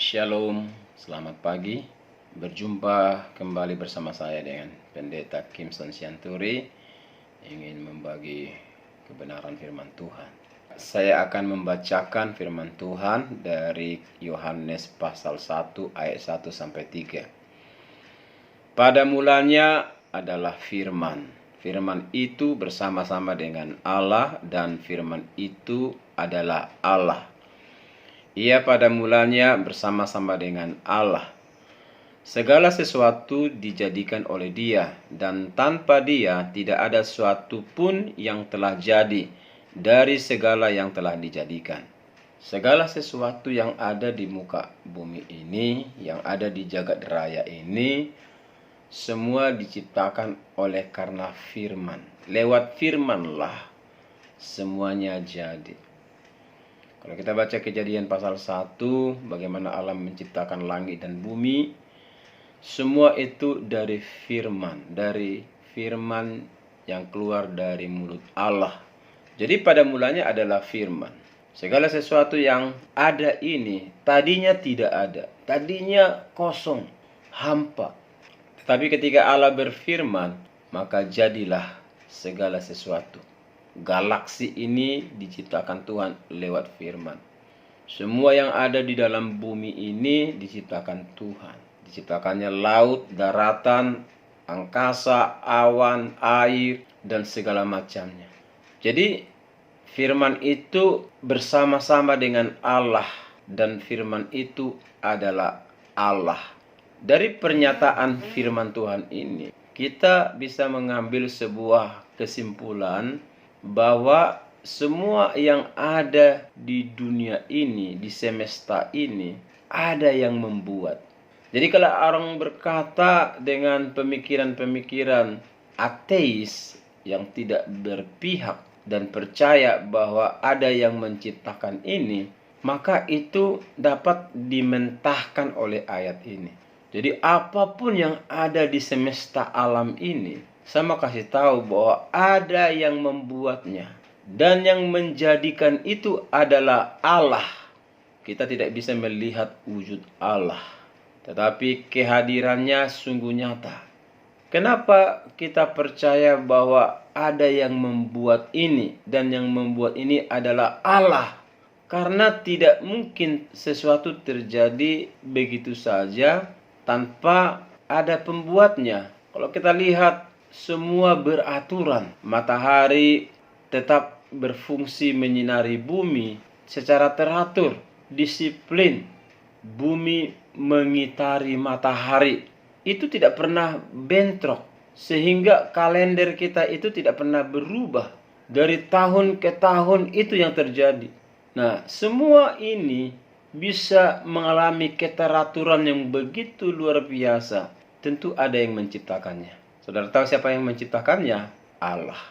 Shalom, selamat pagi. Berjumpa kembali bersama saya dengan Pendeta Kimson Sianturi, ingin membagi kebenaran firman Tuhan. Saya akan membacakan firman Tuhan dari Yohanes pasal 1 ayat 1 sampai 3. Pada mulanya adalah firman. Firman itu bersama-sama dengan Allah dan firman itu adalah Allah. Ia pada mulanya bersama-sama dengan Allah. Segala sesuatu dijadikan oleh Dia, dan tanpa Dia tidak ada sesuatu pun yang telah jadi dari segala yang telah dijadikan. Segala sesuatu yang ada di muka bumi ini, yang ada di jagat raya ini, semua diciptakan oleh karena firman. Lewat firmanlah semuanya jadi. Kalau kita baca Kejadian pasal 1, bagaimana Allah menciptakan langit dan bumi, semua itu dari firman yang keluar dari mulut Allah. Jadi pada mulanya adalah firman. Segala sesuatu yang ada ini tadinya tidak ada, tadinya kosong, hampa. Tetapi ketika Allah berfirman, maka jadilah segala sesuatu. Galaksi ini diciptakan Tuhan lewat firman. Semua yang ada di dalam bumi ini diciptakan Tuhan. Diciptakannya laut, daratan, angkasa, awan, air, dan segala macamnya. Jadi firman itu bersama-sama dengan Allah, dan firman itu adalah Allah. Dari pernyataan firman Tuhan ini, kita bisa mengambil sebuah kesimpulan bahwa semua yang ada di dunia ini, di semesta ini, ada yang membuat. Jadi kalau orang berkata dengan pemikiran-pemikiran ateis yang tidak berpihak dan percaya bahwa ada yang menciptakan ini, maka itu dapat dimentahkan oleh ayat ini. Jadi apapun yang ada di semesta alam ini, saya mau kasih tahu bahwa ada yang membuatnya. Dan yang menjadikan itu adalah Allah. Kita tidak bisa melihat wujud Allah, tetapi kehadirannya sungguh nyata. Kenapa kita percaya bahwa ada yang membuat ini, dan yang membuat ini adalah Allah? Karena tidak mungkin sesuatu terjadi begitu saja tanpa ada pembuatnya. Kalau kita lihat, semua beraturan. Matahari tetap berfungsi menyinari bumi secara teratur, disiplin. Bumi mengitari matahari. Itu tidak pernah bentrok. Sehingga kalender kita itu tidak pernah berubah. Dari tahun ke tahun itu yang terjadi. Nah, semua ini bisa mengalami keteraturan yang begitu luar biasa. Tentu ada yang menciptakannya. Saudara tahu siapa yang menciptakannya? Allah.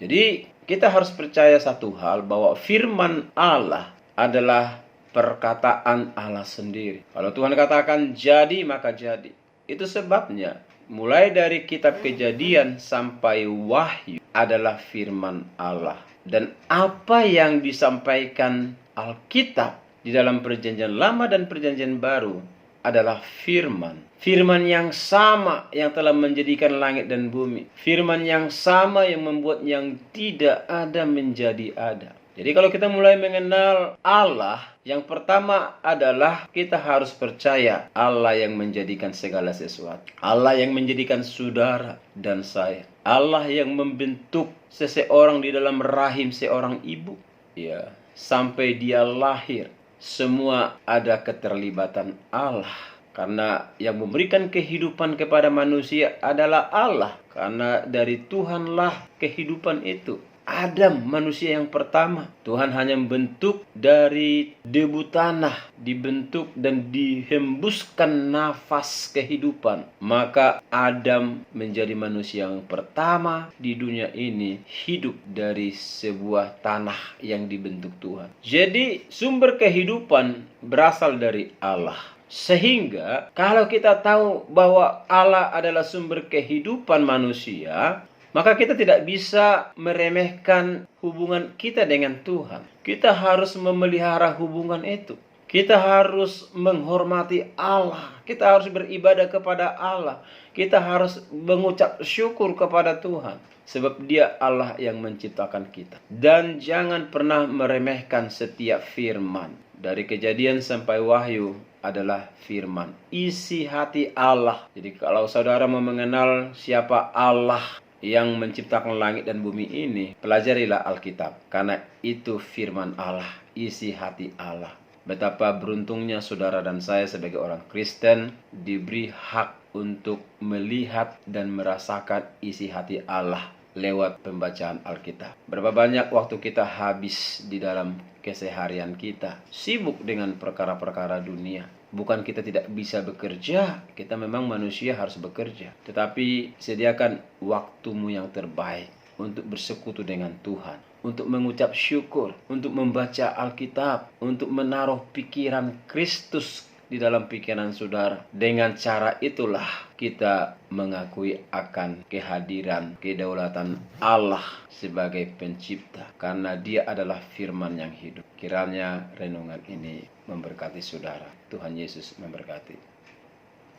Jadi kita harus percaya satu hal, bahwa firman Allah adalah perkataan Allah sendiri. Kalau Tuhan katakan jadi, maka jadi. Itu sebabnya mulai dari kitab Kejadian sampai Wahyu adalah firman Allah. Dan apa yang disampaikan Alkitab di dalam Perjanjian Lama dan Perjanjian Baru adalah firman. Firman yang sama yang telah menjadikan langit dan bumi. Firman yang sama yang membuat yang tidak ada menjadi ada. Jadi kalau kita mulai mengenal Allah, yang pertama adalah kita harus percaya Allah yang menjadikan segala sesuatu. Allah yang menjadikan saudara dan saya. Allah yang membentuk seseorang di dalam rahim seorang ibu. Ya, sampai dia lahir. Semua ada keterlibatan Allah. Karena yang memberikan kehidupan kepada manusia adalah Allah. Karena dari Tuhanlah kehidupan itu. Adam, manusia yang pertama. Tuhan hanya membentuk dari debu tanah. Dibentuk dan dihembuskan nafas kehidupan. Maka Adam menjadi manusia yang pertama di dunia ini. Hidup dari sebuah tanah yang dibentuk Tuhan. Jadi sumber kehidupan berasal dari Allah. Sehingga kalau kita tahu bahwa Allah adalah sumber kehidupan manusia, maka kita tidak bisa meremehkan hubungan kita dengan Tuhan. Kita harus memelihara hubungan itu. Kita harus menghormati Allah. Kita harus beribadah kepada Allah. Kita harus mengucap syukur kepada Tuhan. Sebab Dia Allah yang menciptakan kita. Dan jangan pernah meremehkan setiap firman. Dari Kejadian sampai Wahyu adalah firman. Isi hati Allah. Jadi kalau saudara mau mengenal siapa Allah yang menciptakan langit dan bumi ini, pelajarilah Alkitab. Karena itu firman Allah. Isi hati Allah. Betapa beruntungnya saudara dan saya sebagai orang Kristen diberi hak untuk melihat dan merasakan isi hati Allah lewat pembacaan Alkitab. Berapa banyak waktu kita habis di dalam keseharian kita, sibuk dengan perkara-perkara dunia. Bukan kita tidak bisa bekerja, kita memang manusia harus bekerja. Tetapi sediakan waktumu yang terbaik untuk bersekutu dengan Tuhan, untuk mengucap syukur, untuk membaca Alkitab, untuk menaruh pikiran Kristus di dalam pikiran saudara. Dengan cara itulah kita mengakui akan kehadiran, kedaulatan Allah sebagai pencipta, karena Dia adalah firman yang hidup. Kiranya renungan ini memberkati saudara. Tuhan Yesus memberkati.